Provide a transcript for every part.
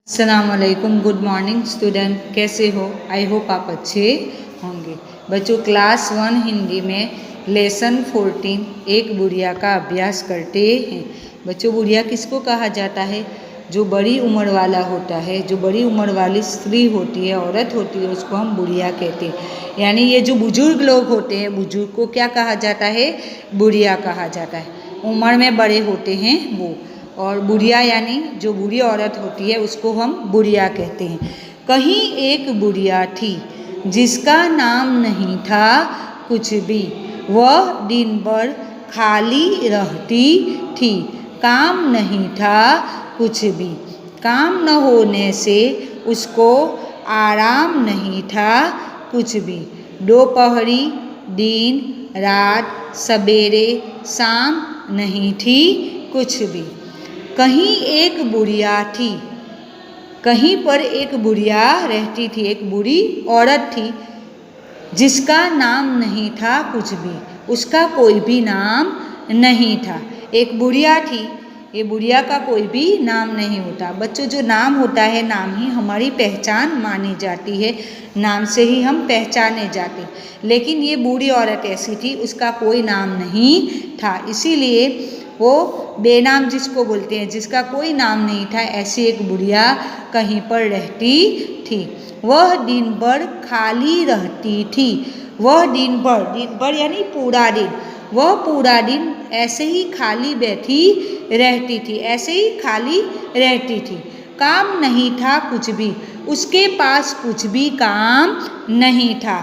अस्सलामुअलैकुम, good morning student. कैसे हो? आई होप आप अच्छे होंगे। बच्चों, क्लास 1 हिंदी में लेसन 14 एक बुढ़िया का अभ्यास करते हैं। बच्चों, बुढ़िया किसको कहा जाता है? जो बड़ी उम्र वाला होता है, जो बड़ी उम्र वाली स्त्री होती है, औरत होती है, उसको हम बुढ़िया कहते हैं। यानी ये जो बुजुर्ग लोग होते हैं, बुजुर्ग को क्या कहा जाता है? बुढ़िया कहा जाता है। उम्र में बड़े होते हैं वो। और बुढ़िया यानी जो बूढ़ी औरत होती है उसको हम बुढ़िया कहते हैं। कहीं एक बुढ़िया थी जिसका नाम नहीं था कुछ भी। वह दिन भर खाली रहती थी, काम नहीं था कुछ भी। काम न होने से उसको आराम नहीं था कुछ भी। दोपहरी, दिन, रात, सवेरे, शाम नहीं थी कुछ भी। कहीं एक बुढ़िया थी, कहीं पर एक बुढ़िया रहती थी, एक बूढ़ी औरत थी जिसका नाम नहीं था कुछ भी, उसका कोई भी नाम नहीं था। एक बुढ़िया थी, ये बुढ़िया का कोई भी नाम नहीं होता। बच्चों, जो नाम होता है, नाम ही हमारी पहचान मानी जाती है, नाम से ही हम पहचाने जाते हैं। लेकिन ये बूढ़ी औरत ऐसी थी, उसका कोई नाम नहीं था, इसीलिए वो बेनाम जिसको बोलते हैं, जिसका कोई नाम नहीं था, ऐसी एक बुढ़िया कहीं पर रहती थी। वह दिन भर खाली रहती थी। वह दिन भर यानी पूरा दिन, वह पूरा दिन ऐसे ही खाली बैठी रहती थी, ऐसे ही खाली रहती थी। काम नहीं था कुछ भी, उसके पास कुछ भी काम नहीं था।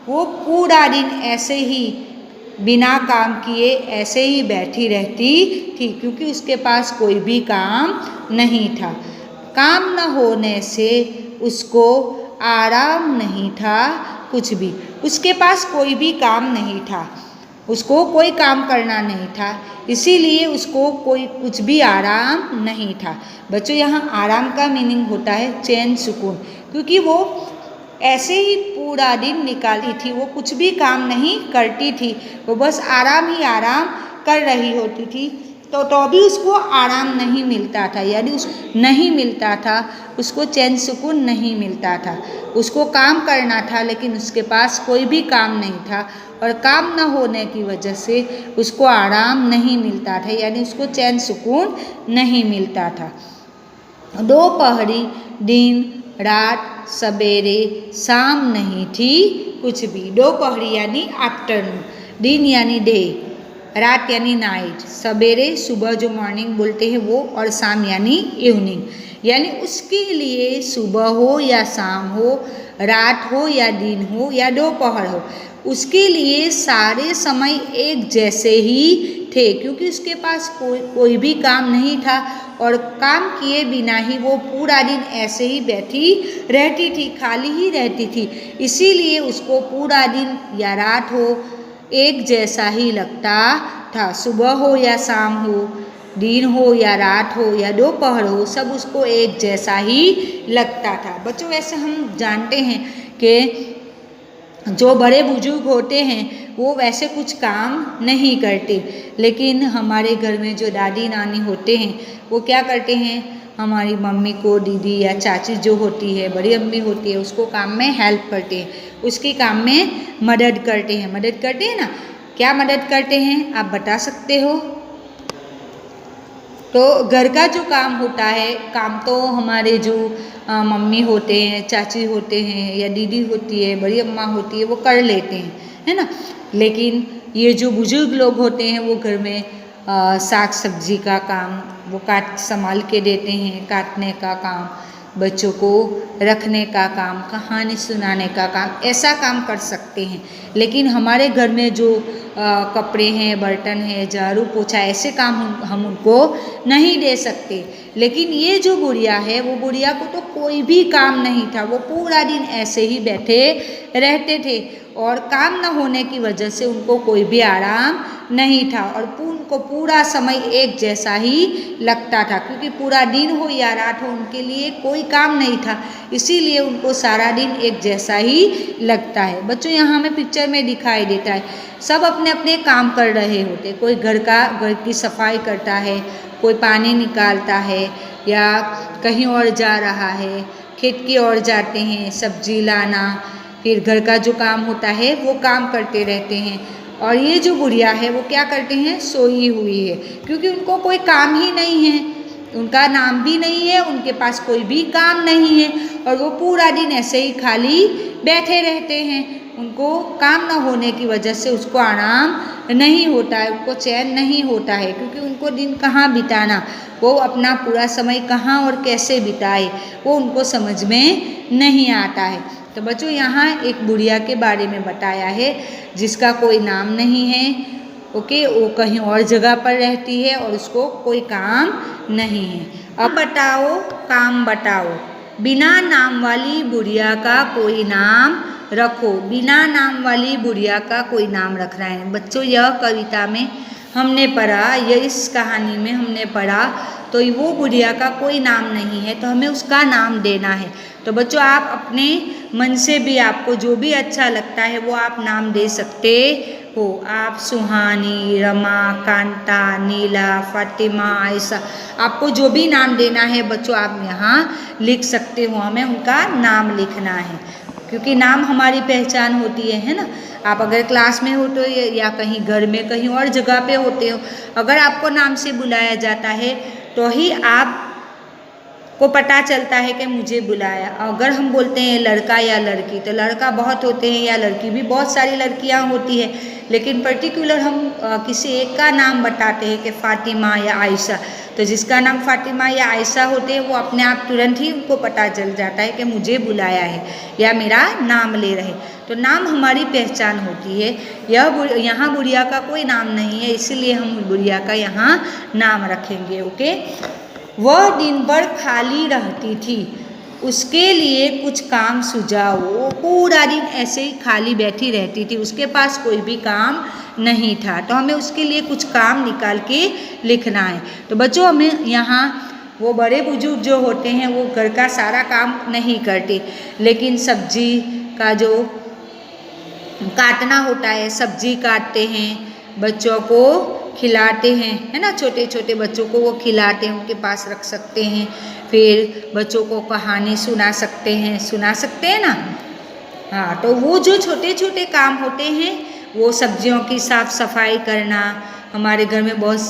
वो पूरा दिन ऐसे ही बिना काम किए ऐसे ही बैठी रहती थी, क्योंकि उसके पास कोई भी काम नहीं था। काम न होने से उसको आराम नहीं था कुछ भी। उसके पास कोई भी काम नहीं था, उसको कोई काम करना नहीं था, इसीलिए उसको कोई कुछ भी आराम नहीं था। बच्चों, यहाँ आराम का मीनिंग होता है चैन सुकून, क्योंकि वो ऐसे ही पूरा दिन निकाली थी, वो कुछ भी काम नहीं करती थी, वो बस आराम ही आराम कर रही होती थी। तो भी उसको आराम नहीं मिलता था, यानी नहीं मिलता था, उसको चैन सुकून नहीं मिलता था। उसको काम करना था, लेकिन उसके पास कोई भी काम नहीं था, और काम न होने की वजह से उसको आराम नहीं मिलता था, यानी उसको चैन सुकून नहीं मिलता था। दोपहरी, दिन, रात, सवेरे, शाम नहीं थी कुछ भी। दोपहरी यानी आफ्टरनून, दिन यानी डे, रात यानी नाइट, सवेरे सुबह जो मॉर्निंग बोलते हैं वो, और शाम यानी इवनिंग। यानी उसके लिए सुबह हो या शाम हो, रात हो या दिन हो या दोपहर हो, उसके लिए सारे समय एक जैसे ही थे, क्योंकि उसके पास कोई भी काम नहीं था, और काम किए बिना ही वो पूरा दिन ऐसे ही बैठी रहती थी, खाली ही रहती थी। इसीलिए उसको पूरा दिन या रात हो एक जैसा ही लगता था। सुबह हो या शाम हो, दिन हो या रात हो या दोपहर हो, सब उसको एक जैसा ही लगता था। बच्चों, वैसे हम जानते हैं कि जो बड़े बुजुर्ग होते हैं वो वैसे कुछ काम नहीं करते, लेकिन हमारे घर में जो दादी नानी होते हैं वो क्या करते हैं? हमारी मम्मी को, दीदी या चाची जो होती है, बड़ी अम्मी होती है, उसको काम में हेल्प करते हैं, उसके काम में मदद करते हैं ना। क्या मदद करते हैं, आप बता सकते हो? तो घर का जो काम होता है, काम तो हमारे जो मम्मी होते हैं, चाची होते हैं, या दीदी होती है, बड़ी अम्मा होती है, वो कर लेते हैं, है ना। लेकिन ये जो बुजुर्ग लोग होते हैं वो घर में साग सब्जी का काम वो संभाल के देते हैं, काटने का काम, बच्चों को रखने का काम, कहानी सुनाने का काम, ऐसा काम कर सकते हैं। लेकिन हमारे घर में जो कपड़े हैं, बर्तन हैं, झाड़ू पोछा, ऐसे काम हम उनको नहीं दे सकते। लेकिन ये जो बुढ़िया है, वो बुढ़िया को तो कोई भी काम नहीं था, वो पूरा दिन ऐसे ही बैठे रहते थे, और काम न होने की वजह से उनको कोई भी आराम नहीं था, और उनको पूरा समय एक जैसा ही लगता था, क्योंकि पूरा दिन हो या रात हो उनके लिए कोई काम नहीं था, इसीलिए उनको सारा दिन एक जैसा ही लगता है। बच्चों, यहाँ हमें पिक्चर में दिखाई देता है, सब अपने अपने काम कर रहे होते। कोई घर की सफाई करता है, कोई पानी निकालता है, या कहीं और जा रहा है, खेत की ओर जाते हैं, सब्जी लाना, फिर घर का जो काम होता है वो काम करते रहते हैं। और ये जो गुड़िया है वो क्या करते हैं, सोई हुई है, क्योंकि उनको कोई काम ही नहीं है, उनका नाम भी नहीं है, उनके पास कोई भी काम नहीं है, और वो पूरा दिन ऐसे ही खाली बैठे रहते हैं। उनको काम न होने की वजह से उसको आराम नहीं होता है, उनको चैन नहीं होता है, क्योंकि उनको दिन कहाँ बिताना, वो अपना पूरा समय कहाँ और कैसे बिताए वो उनको समझ में नहीं आता है। तो बच्चों यहाँ एक बुढ़िया के बारे में बताया है जिसका कोई नाम नहीं है, ओके, वो कहीं और जगह पर रहती है और उसको कोई काम नहीं है। अब बताओ, काम बताओ। बिना नाम वाली बुढ़िया का कोई नाम रखो। बिना नाम वाली बुढ़िया का कोई नाम रखना है। बच्चों यह कविता में हमने पढ़ा, यह इस कहानी में हमने पढ़ा, तो वो बुढ़िया का कोई नाम नहीं है, तो हमें उसका नाम देना है। तो बच्चों आप अपने मन से भी आपको जो भी अच्छा लगता है वो आप नाम दे सकते हो। आप सुहानी, रमा, कांता, नीला, फातिमा, आयशा, आपको जो भी नाम देना है बच्चों आप यहाँ लिख सकते हो। हमें उनका नाम लिखना है, क्योंकि नाम हमारी पहचान होती है ना। आप अगर क्लास में हो तो या कहीं घर में कहीं और जगह पे होते हो, अगर आपको नाम से बुलाया जाता है तो ही आप को पता चलता है कि मुझे बुलाया। अगर हम बोलते हैं लड़का या लड़की, तो लड़का बहुत होते हैं या लड़की भी बहुत सारी लड़कियां होती है, लेकिन पर्टिकुलर हम किसी एक का नाम बताते हैं कि फातिमा या आयशा, तो जिसका नाम फातिमा या आयशा होते हैं वो अपने आप तुरंत ही उनको पता चल जाता है कि मुझे बुलाया है या मेरा नाम ले रहे। तो नाम हमारी पहचान होती है। यहाँ बुढ़िया का कोई नाम नहीं है, इसीलिए हम बुढ़िया का यहाँ नाम रखेंगे। ओके। वह दिन भर खाली रहती थी, उसके लिए कुछ काम सुझाओ। वो पूरा दिन ऐसे ही खाली बैठी रहती थी, उसके पास कोई भी काम नहीं था, तो हमें उसके लिए कुछ काम निकाल के लिखना है। तो बच्चों हमें यहाँ वो बड़े बुजुर्ग जो होते हैं वो घर का सारा काम नहीं करते, लेकिन सब्जी का जो काटना होता है, सब्जी काटते हैं, बच्चों को खिलाते हैं, है ना, छोटे छोटे बच्चों को वो खिलाते हैं, उनके पास रख सकते हैं। फिर बच्चों को कहानी सुना सकते हैं ना। हाँ, तो वो जो छोटे छोटे काम होते हैं, वो सब्जियों की साफ़ सफाई करना, हमारे घर में बहुत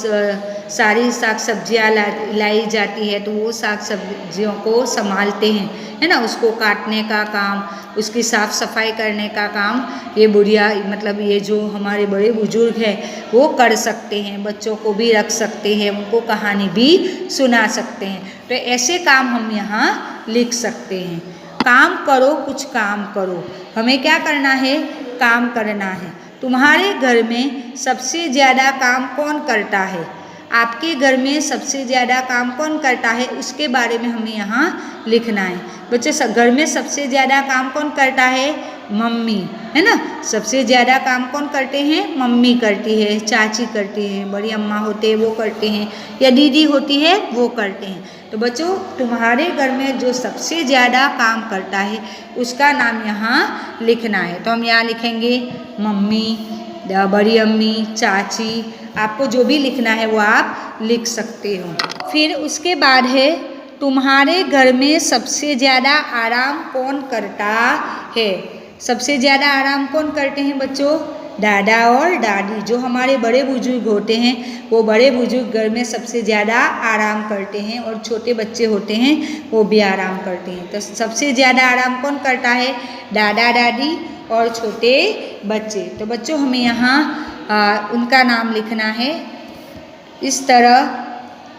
सारी साग सब्जियाँ लाई जाती है, तो वो साग सब्जियों को संभालते हैं, है ना, उसको काटने का काम, उसकी साफ़ सफाई करने का काम ये बुढ़िया मतलब ये जो हमारे बड़े बुजुर्ग हैं वो कर सकते हैं। बच्चों को भी रख सकते हैं, उनको कहानी भी सुना सकते हैं। तो ऐसे काम हम यहाँ लिख सकते हैं। काम करो, कुछ काम करो। हमें क्या करना है, काम करना है। तुम्हारे घर में सबसे ज़्यादा काम कौन करता है? आपके घर में सबसे ज़्यादा काम कौन करता है, उसके बारे में हमें यहाँ लिखना है। बच्चे घर में सबसे ज़्यादा काम कौन करता है? मम्मी, है ना। सबसे ज़्यादा काम कौन करते हैं? मम्मी करती है, चाची करती है, बड़ी अम्मा होते हैं वो करते हैं, या दीदी होती है वो करते हैं। तो बच्चों तुम्हारे घर में जो सबसे ज़्यादा काम करता है उसका नाम यहाँ लिखना है। तो हम यहाँ लिखेंगे मम्मी, बड़ी अम्मी, चाची, आपको जो भी लिखना है वो आप लिख सकते हो। फिर उसके बाद है तुम्हारे घर में सबसे ज़्यादा आराम कौन करता है? सबसे ज़्यादा आराम कौन करते हैं बच्चों? दादा और दादी। जो हमारे बड़े बुजुर्ग होते हैं वो बड़े बुजुर्ग घर में सबसे ज़्यादा आराम करते हैं, और छोटे बच्चे होते हैं वो भी आराम करते हैं। तो सबसे ज़्यादा आराम कौन करता है? दादा दादी और छोटे बच्चे। तो बच्चों हमें यहाँ उनका नाम लिखना है। इस तरह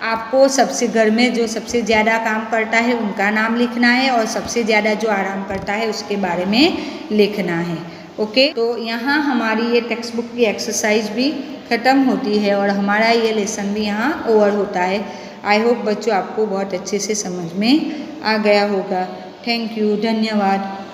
आपको सबसे घर में जो सबसे ज़्यादा काम करता है उनका नाम लिखना है, और सबसे ज़्यादा जो आराम करता है उसके बारे में लिखना है। ओके। तो यहाँ हमारी ये टेक्स्ट बुक की एक्सरसाइज भी ख़त्म होती है और हमारा ये लेसन भी यहाँ ओवर होता है। आई होप बच्चों आपको बहुत अच्छे से समझ में आ गया होगा। थैंक यू, धन्यवाद।